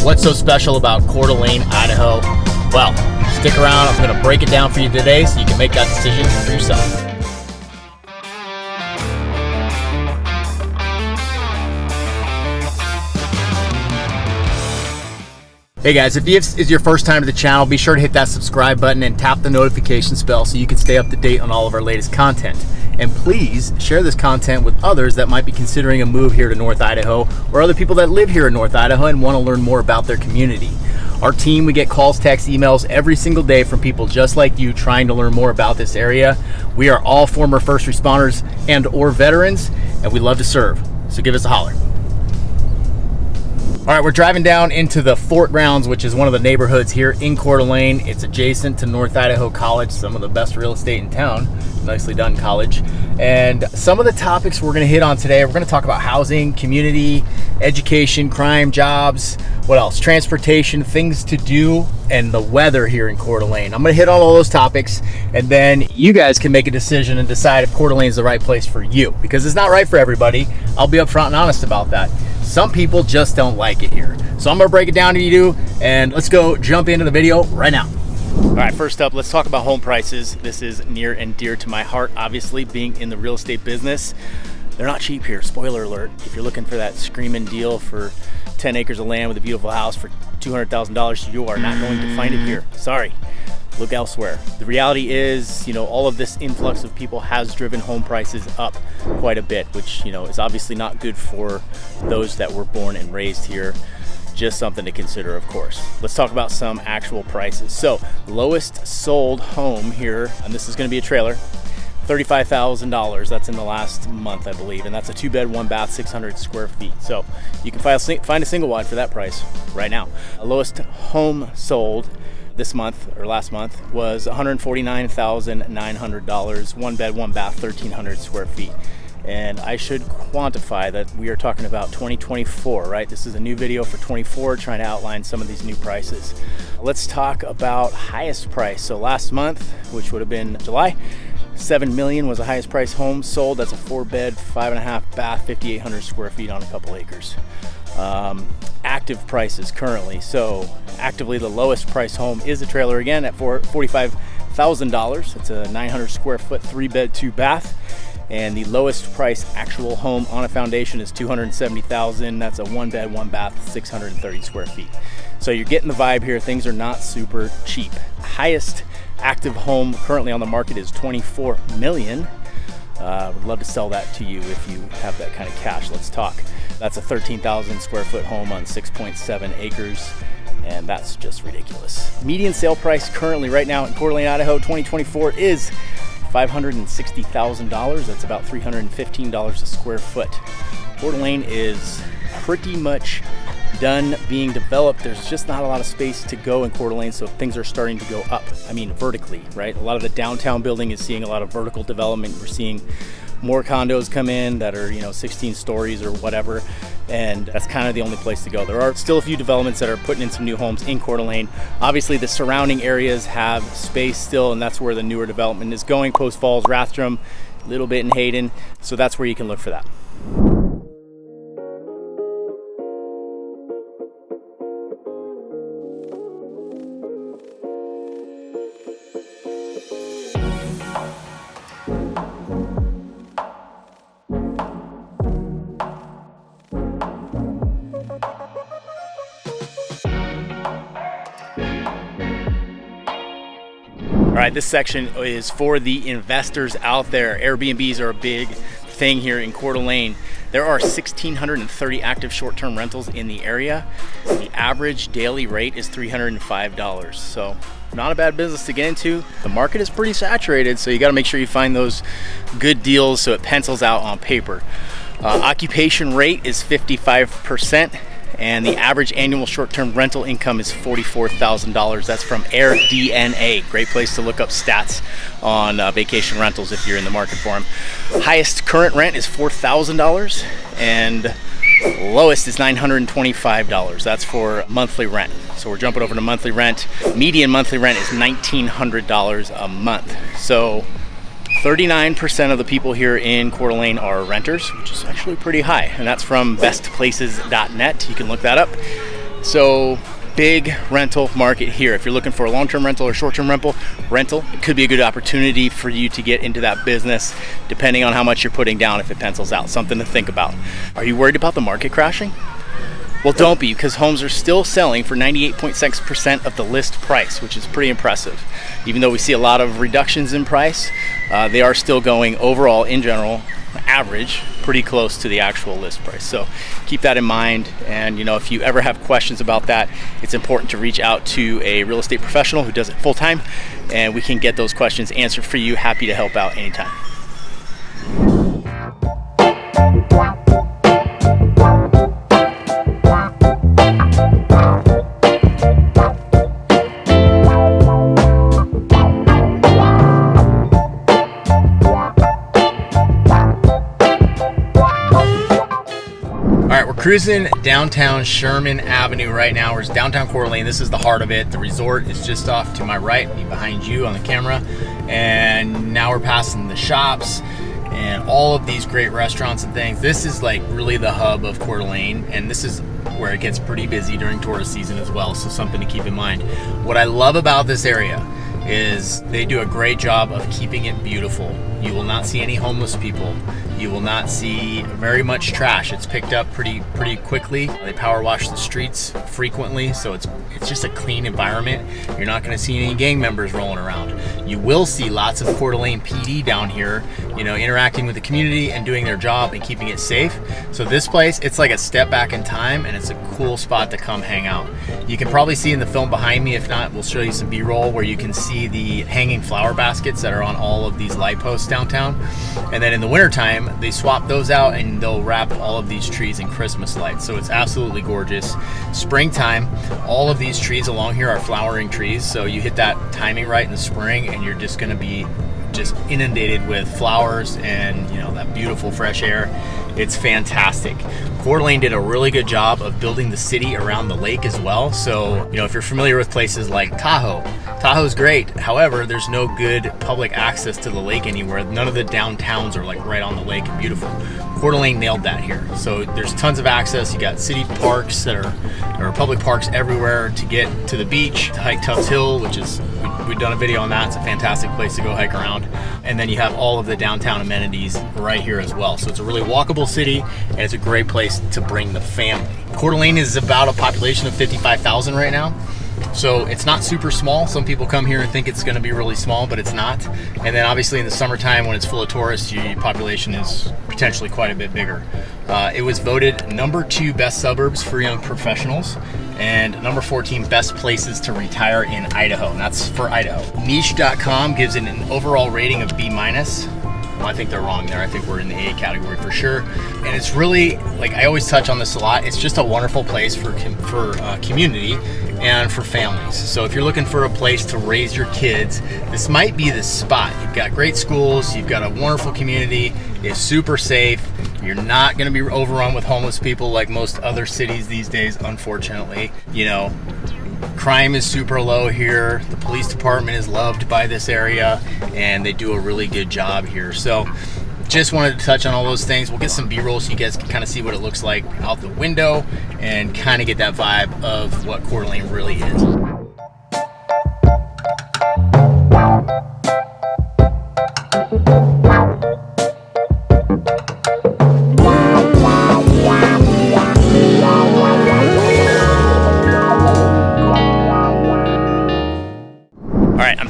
what's so special about Coeur d'Alene, Idaho? Well, stick around. I'm going to break it down for you today so you can make that decision for yourself. Hey guys, if this is your first time to the channel, be sure to hit that subscribe button and tap the notification bell so you can stay up to date on all of our latest content. And please share this content with others that might be considering a move here to North Idaho, or other people that live here in North Idaho and want to learn more about their community. Our team, we get calls, texts, emails every single day from people just like you trying to learn more about this area. We are all former first responders and or veterans, and we love to serve. So give us a holler. All right, we're driving down into the Fort Grounds, which is one of the neighborhoods here in Coeur d'Alene. It's adjacent to North Idaho College, some of the best real estate in town. Nicely done, college. And some of the topics we're gonna hit on today, we're gonna talk about housing, community, education, crime, jobs, what else? Transportation, things to do, and the weather here in Coeur d'Alene. I'm gonna hit on all those topics, and then you guys can make a decision and decide if Coeur d'Alene is the right place for you, because it's not right for everybody. I'll be upfront and honest about that. Some people just don't like it here. So I'm gonna break it down to you, and let's go jump into the video right now. All right, first up, let's talk about home prices. This is near and dear to my heart, obviously, being in the real estate business. They're not cheap here, spoiler alert. If you're looking for that screaming deal for 10 acres of land with a beautiful house for $200,000, you are not going to find it here. Sorry, look elsewhere. The reality is, all of this influx of people has driven home prices up quite a bit, which, is obviously not good for those that were born and raised here. Just something to consider, of course. Let's talk about some actual prices. So, lowest sold home here, and this is going to be a trailer, $35,000. That's in the last month, I believe, and that's a 2-bed, 1-bath, 600 square feet. So you can find a single wide for that price right now. The lowest home sold this month or last month was $149,900, 1-bed, 1-bath, 1,300 square feet. And I should quantify that we are talking about 2024, right? This is a new video for 24, trying to outline some of these new prices. Let's talk about highest price. So last month, which would have been July, 7 million was the highest price home sold. That's a 4-bed, 5.5 bath, 5,800 square feet on a couple acres. Active prices currently. So actively the lowest price home is a trailer again at $45,000. It's a 900 square foot, 3-bed, 2-bath. And the lowest price actual home on a foundation is $270,000. That's a 1-bed, 1-bath, 630 square feet. So you're getting the vibe here. Things are not super cheap. Highest active home currently on the market is $24 million. Would love to sell that to you if you have that kind of cash. Let's talk. That's a 13,000 square foot home on 6.7 acres. And that's just ridiculous. Median sale price currently right now in Coeur d'Alene, Idaho, 2024 is $560,000. That's about $315 a square foot. Coeur d'Alene is pretty much done being developed. There's just not a lot of space to go in Coeur d'Alene, so things are starting to go up. I mean, vertically, right? A lot of the downtown building is seeing a lot of vertical development. We're seeing more condos come in that are 16 stories or whatever, and that's kind of the only place to go. There are still a few developments that are putting in some new homes in Coeur d'Alene. Obviously the surrounding areas have space still, and that's where the newer development is going. Post Falls, Rathdrum, a little bit in Hayden, so that's where you can look for that. All right, this section is for the investors out there. Airbnbs are a big thing here in Coeur d'Alene. There are 1,630 active short-term rentals in the area. The average daily rate is $305. So not a bad business to get into. The market is pretty saturated, so you got to make sure you find those good deals so it pencils out on paper. Occupation rate is 55%. And the average annual short-term rental income is $44,000. That's from AirDNA. Great place to look up stats on vacation rentals if you're in the market for them. Highest current rent is $4,000, and lowest is $925. That's for monthly rent. So we're jumping over to monthly rent. Median monthly rent is $1,900 a month. So 39% of the people here in Coeur d'Alene are renters, which is actually pretty high, and that's from bestplaces.net. You can look that up. So big rental market here. If you're looking for a long-term rental or short-term rental, it could be a good opportunity for you to get into that business depending on how much you're putting down if it pencils out. Something to think about. Are you worried about the market crashing? Well, don't be, because homes are still selling for 98.6% of the list price, which is pretty impressive. Even though we see a lot of reductions in price, they are still going overall, in general, average, pretty close to the actual list price. So keep that in mind. And if you ever have questions about that, it's important to reach out to a real estate professional who does it full time, and we can get those questions answered for you. Happy to help out anytime. Cruising downtown Sherman Avenue right now. We're downtown Coeur d'Alene. This is the heart of it. The resort is just off to my right, behind you on the camera. And now we're passing the shops and all of these great restaurants and things. This is like really the hub of Coeur d'Alene, and this is where it gets pretty busy during tourist season as well, so something to keep in mind. What I love about this area is they do a great job of keeping it beautiful. You will not see any homeless people. You will not see very much trash. It's picked up pretty quickly. They power wash the streets frequently, so it's just a clean environment. You're not going to see any gang members rolling around. You will see lots of Coeur d'Alene PD down here, interacting with the community and doing their job and keeping it safe. So this place, it's like a step back in time, and it's a cool spot to come hang out. You can probably see in the film behind me. If not, we'll show you some B-roll where you can see the hanging flower baskets that are on all of these light posts downtown. And then in the wintertime, they swap those out and they'll wrap all of these trees in Christmas lights. So it's absolutely gorgeous. Springtime, all of these trees along here are flowering trees. So you hit that timing right in the spring and you're just going to be just inundated with flowers and that beautiful fresh air. It's fantastic. Coeur d'Alene did a really good job of building the city around the lake as well. So, if you're familiar with places like Tahoe's great. However, there's no good public access to the lake anywhere. None of the downtowns are like right on the lake and beautiful. Coeur d'Alene nailed that here. So there's tons of access. You got city parks there are public parks everywhere to get to the beach, to hike Tufts Hill, which is, we've done a video on that. It's a fantastic place to go hike around. And then you have all of the downtown amenities right here as well. So it's a really walkable city, and it's a great place to bring the family. Coeur d'Alene is about a population of 55,000 right now. So it's not super small. Some people come here and think it's going to be really small, but it's not. And then obviously in the summertime when it's full of tourists, your population is potentially quite a bit bigger. It was voted number 2 best suburbs for young professionals and number 14 best places to retire in Idaho. And that's for Idaho. Niche.com gives it an overall rating of B-. Well, I think they're wrong there. I think we're in the A category for sure. And it's really, like I always touch on this a lot, it's just a wonderful place for community and for families. So if you're looking for a place to raise your kids, this might be the spot. You've got great schools, you've got a wonderful community, it's super safe. You're not going to be overrun with homeless people like most other cities these days, unfortunately. Crime is super low here. The police department is loved by this area, and they do a really good job here. So just wanted to touch on all those things. We'll get some B-roll so you guys can kind of see what it looks like out the window and kind of get that vibe of what Coeur d'Alene really is.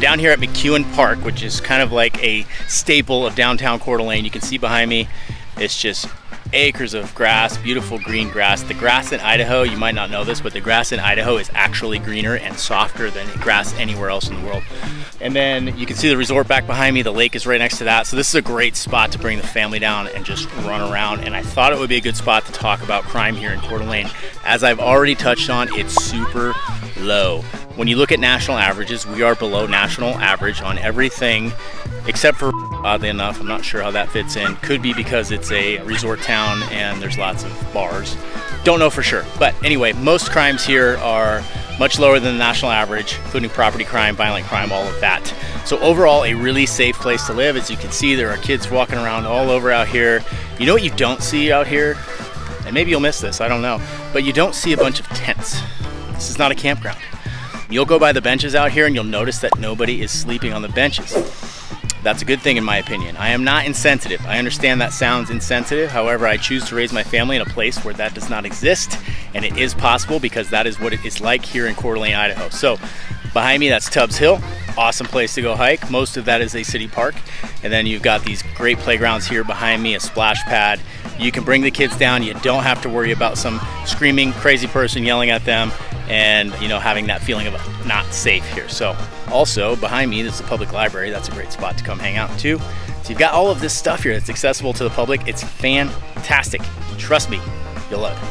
Down here at McEwen Park, which is kind of like a staple of downtown Coeur d'Alene. You can see behind me, it's just acres of grass, beautiful green grass. The grass in Idaho, you might not know this, but the grass in Idaho is actually greener and softer than grass anywhere else in the world. And then you can see the resort back behind me. The lake is right next to that. So this is a great spot to bring the family down and just run around. And I thought it would be a good spot to talk about crime here in Coeur d'Alene. As I've already touched on, it's super low. When you look at national averages, we are below national average on everything except for, oddly enough, I'm not sure how that fits in. Could be because it's a resort town and there's lots of bars. Don't know for sure. But anyway, most crimes here are much lower than the national average, including property crime, violent crime, all of that. So overall, a really safe place to live. As you can see, there are kids walking around all over out here. You know what you don't see out here? And maybe you'll miss this, I don't know. But you don't see a bunch of tents. This is not a campground. You'll go by the benches out here and you'll notice that nobody is sleeping on the benches. That's a good thing in my opinion. I am not insensitive. I understand that sounds insensitive. However, I choose to raise my family in a place where that does not exist, and it is possible because that is what it is like here in Coeur d'Alene, Idaho. So behind me, that's Tubbs Hill. Awesome place to go hike. Most of that is a city park. And then you've got these great playgrounds here behind me, a splash pad. You can bring the kids down. You don't have to worry about some screaming crazy person yelling at them and having that feeling of not safe here. So also behind me, this is a public library. That's a great spot to come hang out too. So you've got all of this stuff here that's accessible to the public. It's fantastic. Trust me, you'll love it.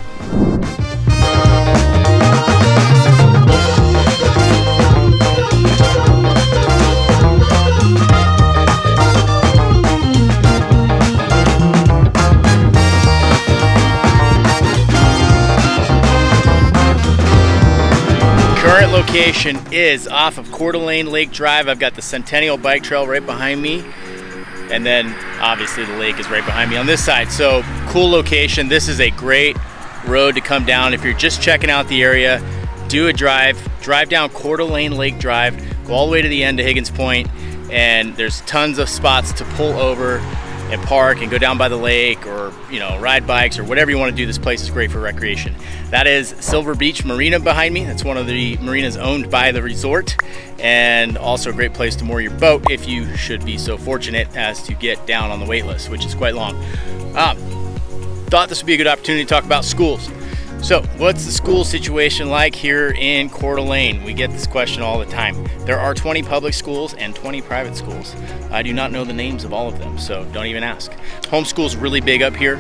Current location is off of Coeur d'Alene Lake Drive. I've got the Centennial Bike Trail right behind me, and then obviously the lake is right behind me on this side. So cool location. This is a great road to come down if you're just checking out the area. Do a drive down Coeur d'Alene Lake Drive, go all the way to the end to Higgins Point, and there's tons of spots to pull over and park and go down by the lake, or ride bikes or whatever you want to do. This place is great for recreation. That is Silver Beach Marina behind me. That's one of the marinas owned by the resort, and also a great place to moor your boat if you should be so fortunate as to get down on the wait list, which is quite long. Thought this would be a good opportunity to talk about schools. So what's the school situation like here in Coeur d'Alene? We get this question all the time. There are 20 public schools and 20 private schools. I do not know the names of all of them, so don't even ask. Homeschool's really big up here.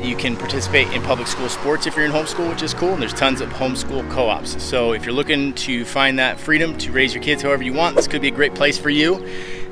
You can participate in public school sports if you're in homeschool, which is cool, and there's tons of homeschool co-ops. So if you're looking to find that freedom to raise your kids however you want, this could be a great place for you.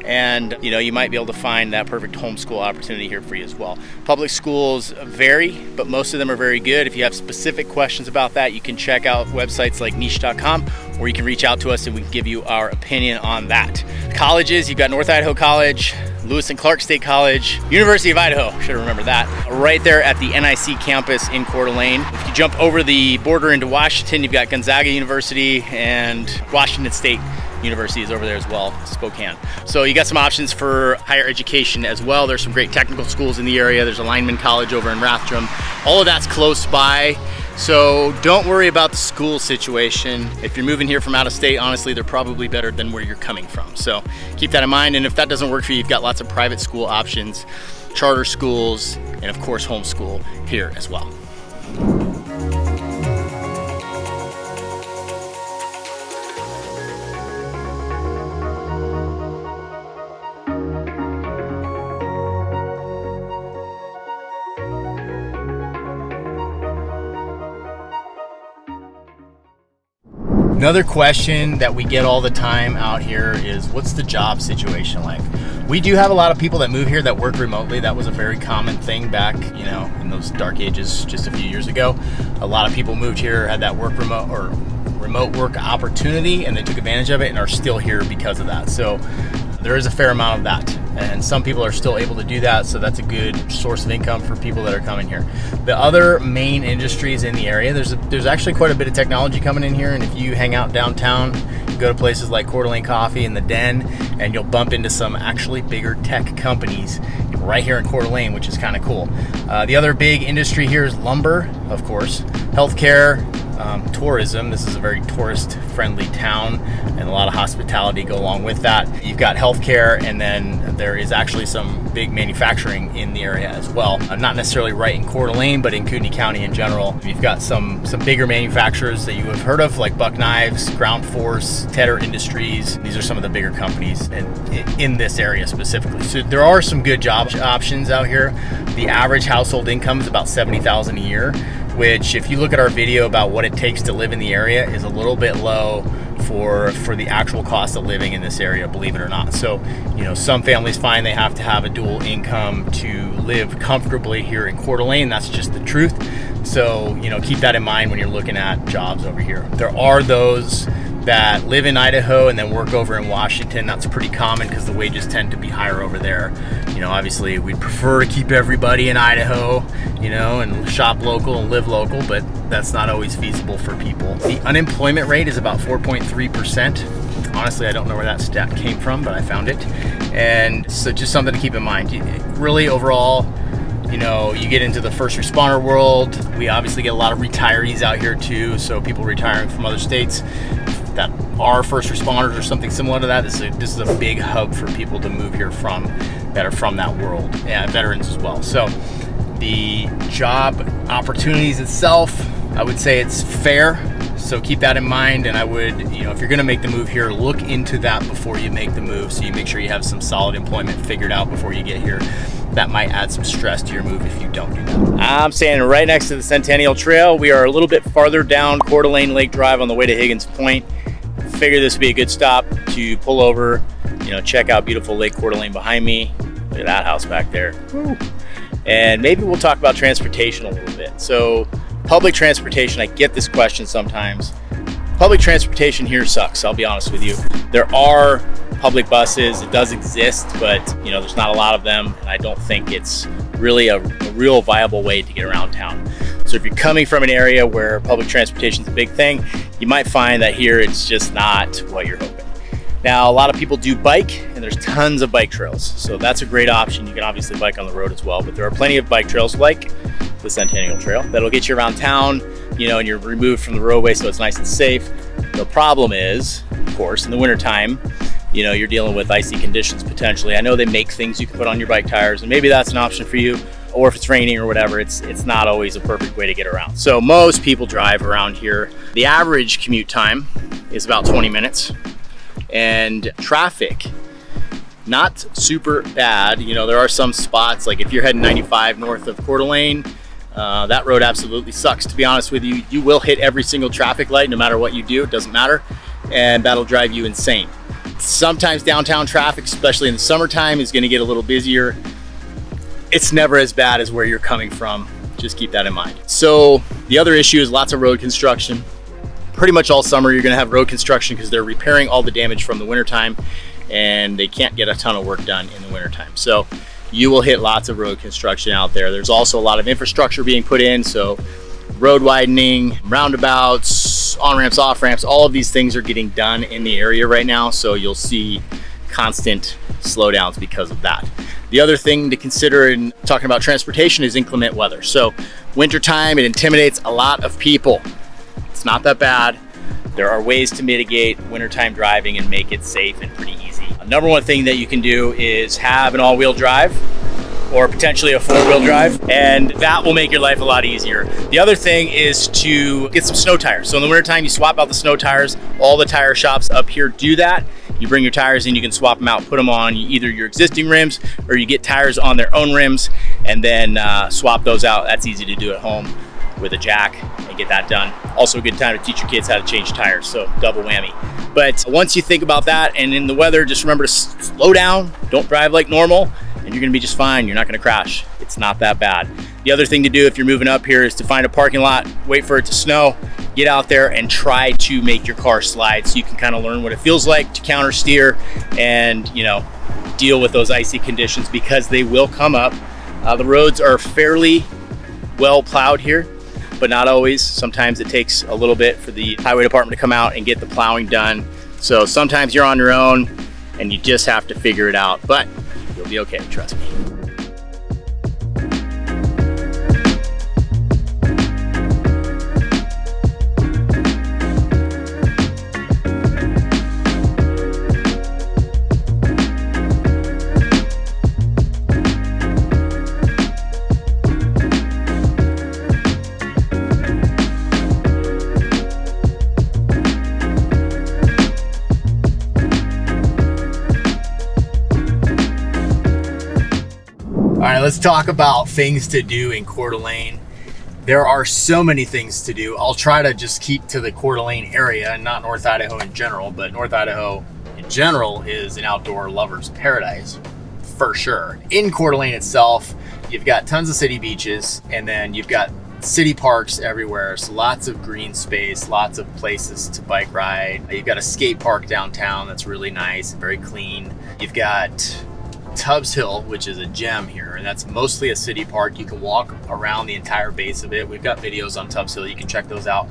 And you might be able to find that perfect homeschool opportunity here for you as well. Public schools vary, but most of them are very good. If you have specific questions about that, you can check out websites like niche.com, or you can reach out to us and we can give you our opinion on that. Colleges, you've got North Idaho College, Lewis and Clark State College, University of Idaho, should remember that, right there at the NIC campus in Coeur d'Alene. If you jump over the border into Washington, you've got Gonzaga University, and Washington State University is over there as well, Spokane. So you got some options for higher education as well. There's some great technical schools in the area. There's a lineman college over in Rathdrum. All of that's close by. So don't worry about the school situation. If you're moving here from out of state, honestly, they're probably better than where you're coming from. So keep that in mind. And if that doesn't work for you, you've got lots of private school options, charter schools, and of course, homeschool here as well. Another question that we get all the time out here is, what's the job situation like? We do have a lot of people that move here that work remotely. That was a very common thing back, in those dark ages just a few years ago. A lot of people moved here, had that remote work opportunity, and they took advantage of it and are still here because of that. So there is a fair amount of that, and some people are still able to do that, so that's a good source of income for people that are coming here. The other main industries in the area, there's actually quite a bit of technology coming in here, and if you hang out downtown, you go to places like Coeur d'Alene Coffee and the Den, and you'll bump into some actually bigger tech companies right here in Coeur d'Alene, which is kind of cool. The other big industry here is lumber, of course, healthcare, tourism. This is a very tourist-friendly town, and a lot of hospitality go along with that. You've got healthcare, and then there is actually some big manufacturing in the area as well. Not necessarily right in Coeur d'Alene, but in Kootenai County in general. You've got some bigger manufacturers that you have heard of, like Buck Knives, Ground Force, Tedder Industries. These are some of the bigger companies in this area specifically. So there are some good job options out here. The average household income is about $70,000 a year, which, if you look at our video about what it takes to live in the area, is a little bit low for the actual cost of living in this area, believe it or not. So, some families find they have to have a dual income to live comfortably here in Coeur d'Alene. That's just the truth. So, keep that in mind when you're looking at jobs over here. There are those that live in Idaho and then work over in Washington. That's pretty common because the wages tend to be higher over there. You know, obviously we'd prefer to keep everybody in Idaho, you know, and shop local and live local, but that's not always feasible for people. The unemployment rate is about 4.3%. Honestly, I don't know where that stat came from, but I found it. And so just something to keep in mind. Really, overall, you know, you get into the first responder world. We obviously get a lot of retirees out here too. So people retiring from other states that are first responders or something similar to that. This is a big hub for people to move here from that are from that world, and veterans as well. So the job opportunities itself, I would say it's fair. So keep that in mind, and I would, you know, if you're going to make the move here, look into that before you make the move, so you make sure you have some solid employment figured out before you get here. That might add some stress to your move if you don't do that. I'm standing right next to the Centennial Trail. We are a little bit farther down Coeur d'Alene Lake Drive on the way to Higgins Point. Figure this would be a good stop to pull over, you know, check out beautiful Lake Coeur d'Alene behind me. Look at that house back there. Woo. And maybe we'll talk about transportation a little bit. So public transportation, I get this question sometimes. Public transportation here sucks, I'll be honest with you. There are public buses, it does exist, but you know, there's not a lot of them, and I don't think it's really a real viable way to get around town. So if you're coming from an area where public transportation is a big thing, you might find that here it's just not what you're hoping. Now, a lot of people do bike, and there's tons of bike trails. So that's a great option. You can obviously bike on the road as well, but there are plenty of bike trails like the Centennial Trail that'll get you around town, you know, and you're removed from the roadway, so it's nice and safe. The problem is, of course, in the wintertime, you know, you're dealing with icy conditions potentially. I know they make things you can put on your bike tires, and maybe that's an option for you, or if it's raining or whatever, it's not always a perfect way to get around. So most people drive around here. The average commute time is about 20 minutes. And traffic, not super bad. You know, there are some spots, like if you're heading 95 north of Coeur d'Alene, that road absolutely sucks, to be honest with you. You will hit every single traffic light no matter what you do, it doesn't matter, and that'll drive you insane. Sometimes downtown traffic, especially in the summertime, is going to get a little busier. It's never as bad as where you're coming from. Just keep that in mind. So the other issue is lots of road construction. Pretty much all summer you're going to have road construction because they're repairing all the damage from the wintertime, and they can't get a ton of work done in the wintertime. So you will hit lots of road construction out there. There's also a lot of infrastructure being put in, so road widening, roundabouts, on-ramps, off-ramps, all of these things are getting done in the area right now, so you'll see constant slowdowns because of that. The other thing to consider in talking about transportation is inclement weather. So wintertime, it intimidates a lot of people. It's not that bad. There are ways to mitigate wintertime driving and make it safe and pretty easy. Number one thing that you can do is have an all-wheel drive or potentially a four-wheel drive, and that will make your life a lot easier. The other thing is to get some snow tires. So in the wintertime, you swap out the snow tires. All the tire shops up here do that. You bring your tires in, you can swap them out, put them on either your existing rims, or you get tires on their own rims and then swap those out. That's easy to do at home with a jack and get that done. Also a good time to teach your kids how to change tires, so double whammy. But once you think about that, and in the weather, just remember to slow down, don't drive like normal, and you're gonna be just fine. You're not gonna crash. It's not that bad. The other thing to do if you're moving up here is to find a parking lot, wait for it to snow, get out there and try to make your car slide so you can kind of learn what it feels like to counter steer and, you know, deal with those icy conditions, because they will come up. The roads are fairly well plowed here, but not always. Sometimes it takes a little bit for the highway department to come out and get the plowing done. So sometimes you're on your own and you just have to figure it out, but you'll be okay, trust me. All right, let's talk about things to do in Coeur d'Alene. There are so many things to do. I'll try to just keep to the Coeur d'Alene area and not North Idaho in general, but North Idaho in general is an outdoor lover's paradise for sure. In Coeur d'Alene itself, you've got tons of city beaches, and then you've got city parks everywhere, so lots of green space, lots of places to bike ride. You've got a skate park downtown that's really nice and very clean. You've got Tubbs Hill, which is a gem here, and that's mostly a city park. You can walk around the entire base of it. We've got videos on Tubbs Hill, you can check those out.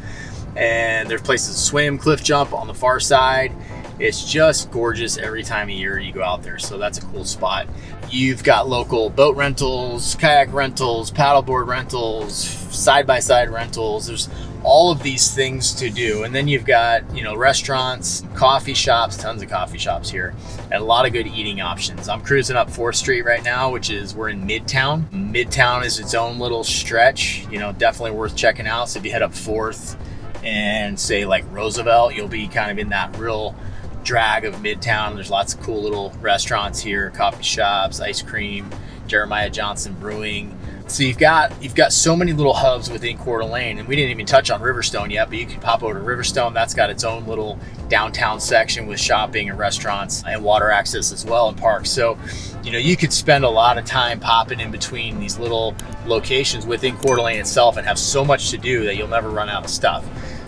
And there's places to swim, cliff jump on the far side. It's just gorgeous every time of year you go out there, so that's a cool spot. You've got local boat rentals, kayak rentals, paddleboard rentals, side-by-side rentals. There's all of these things to do. And then you've got, restaurants, coffee shops, tons of coffee shops here, and a lot of good eating options. I'm cruising up 4th Street right now, we're in Midtown. Midtown is its own little stretch, definitely worth checking out. So if you head up 4th and say like Roosevelt, you'll be kind of in that real drag of Midtown. There's lots of cool little restaurants here, coffee shops, ice cream, Jeremiah Johnson Brewing. So you've got so many little hubs within Coeur d'Alene, and we didn't even touch on Riverstone yet, but you can pop over to Riverstone. That's got its own little downtown section with shopping and restaurants and water access as well, and parks. So, you could spend a lot of time popping in between these little locations within Coeur d'Alene itself and have so much to do that you'll never run out of stuff.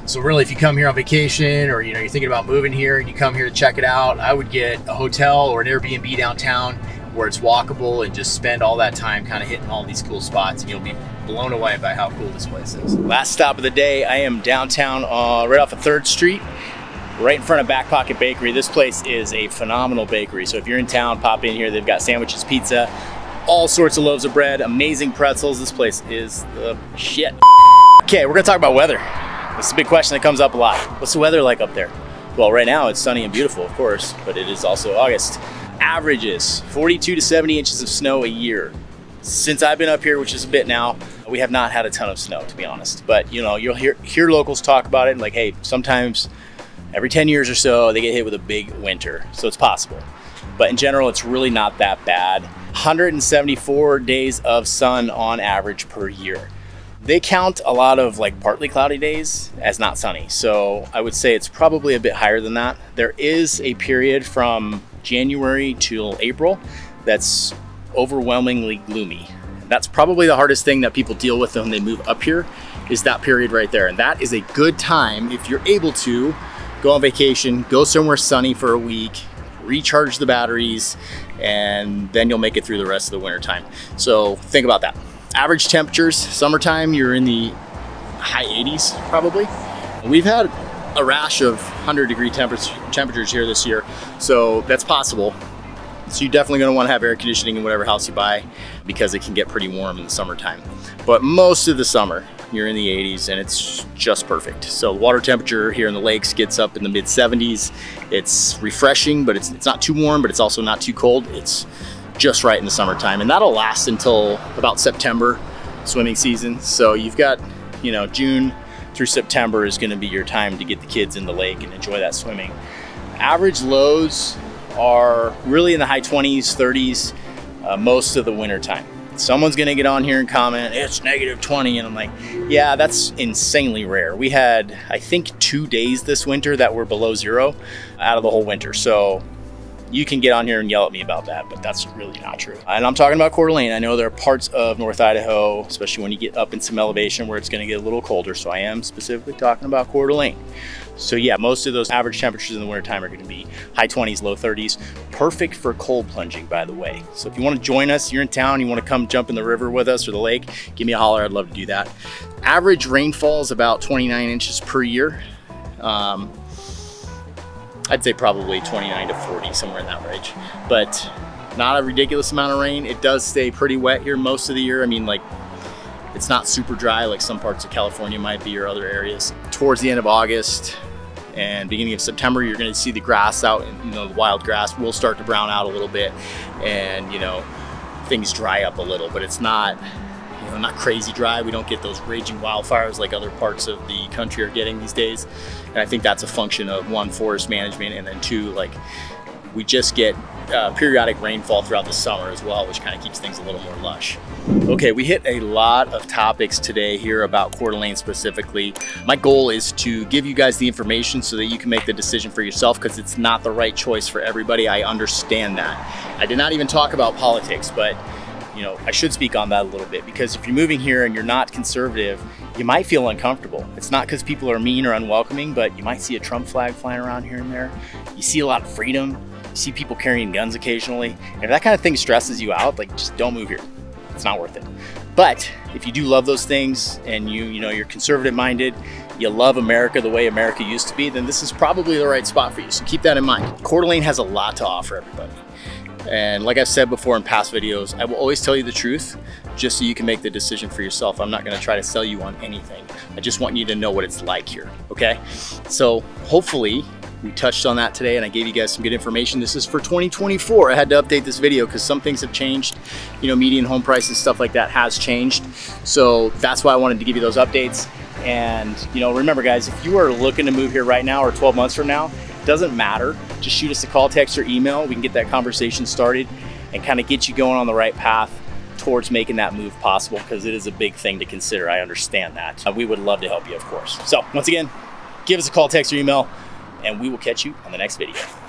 So really, if you come here on vacation, or you're thinking about moving here and you come here to check it out, I would get a hotel or an Airbnb downtown where it's walkable and just spend all that time kind of hitting all these cool spots, and you'll be blown away by how cool this place is. Last stop of the day, I am downtown right off of 3rd Street, right in front of Back Pocket Bakery. This place is a phenomenal bakery. So if you're in town, pop in here. They've got sandwiches, pizza, all sorts of loaves of bread, amazing pretzels. This place is the shit. Okay, we're gonna talk about weather. This is a big question that comes up a lot. What's the weather like up there? Well, right now it's sunny and beautiful, of course, but it is also August. Averages 42 to 70 inches of snow a year. Since I've been up here, which is a bit now, we have not had a ton of snow, to be honest. But you'll hear locals talk about it, like, hey, sometimes every 10 years or so they get hit with a big winter, so it's possible. But in general, it's really not that bad. 174 days of sun on average per year. They count a lot of partly cloudy days as not sunny, so I would say it's probably a bit higher than that. There is a period from January till April that's overwhelmingly gloomy. That's probably the hardest thing that people deal with when they move up here, is that period right there. And that is a good time, if you're able to, go on vacation, go somewhere sunny for a week, recharge the batteries, and then you'll make it through the rest of the winter time. So think about that. Average temperatures, summertime, you're in the high 80s probably. We've had a rash of 100-degree temperatures here this year, so that's possible. So you're definitely going to want to have air conditioning in whatever house you buy, because it can get pretty warm in the summertime. But most of the summer, you're in the 80s, and it's just perfect. So water temperature here in the lakes gets up in the mid 70s. It's refreshing, but it's not too warm, but it's also not too cold. It's just right in the summertime, and that'll last until about September, swimming season. So you've got, June through September is going to be your time to get the kids in the lake and enjoy that swimming. Average lows are really in the high 20s, 30s most of the winter time. Someone's going to get on here and comment, it's -20, and I'm like, yeah, that's insanely rare. We had, I think, 2 days this winter that were below 0 out of the whole winter. So you can get on here and yell at me about that, but that's really not true. And I'm talking about Coeur d'Alene. I know there are parts of North Idaho, especially when you get up in some elevation, where it's going to get a little colder. So I am specifically talking about Coeur d'Alene. So yeah, most of those average temperatures in the wintertime are going to be high 20s, low 30s. Perfect for cold plunging, by the way. So if you want to join us, you're in town, you want to come jump in the river with us or the lake, give me a holler. I'd love to do that. Average rainfall is about 29 inches per year. I'd say probably 29 to 40, somewhere in that range, but not a ridiculous amount of rain. It does stay pretty wet here most of the year. I mean, it's not super dry like some parts of California might be, or other areas. Towards the end of August and beginning of September, you're going to see the grass out, and the wild grass will start to brown out a little bit, and things dry up a little, but it's not not crazy dry. We don't get those raging wildfires like other parts of the country are getting these days. And I think that's a function of, one, forest management, and then two, we just get periodic rainfall throughout the summer as well, which kind of keeps things a little more lush. Okay, we hit a lot of topics today here about Coeur d'Alene specifically. My goal is to give you guys the information so that you can make the decision for yourself, because it's not the right choice for everybody. I understand that. I did not even talk about politics, but I should speak on that a little bit, because if you're moving here and you're not conservative, you might feel uncomfortable. It's not because people are mean or unwelcoming, but you might see a Trump flag flying around here and there. You see a lot of freedom. You see people carrying guns occasionally. And if that kind of thing stresses you out, like, just don't move here. It's not worth it. But if you do love those things and you're conservative minded, you love America the way America used to be, then this is probably the right spot for you. So keep that in mind. Coeur d'Alene has a lot to offer everybody. And like I've said before in past videos, I will always tell you the truth just so you can make the decision for yourself. I'm not going to try to sell you on anything. I just want you to know what it's like here, okay? So hopefully we touched on that today and I gave you guys some good information. This is for 2024. I had to update this video because some things have changed. Median home prices, stuff like that has changed. So that's why I wanted to give you those updates. And remember guys, if you are looking to move here right now or 12 months from now, it doesn't matter. Just shoot us a call, text, or email. We can get that conversation started and kind of get you going on the right path towards making that move possible, because it is a big thing to consider. I understand that. We would love to help you, of course. So once again, give us a call, text, or email, and we will catch you on the next video.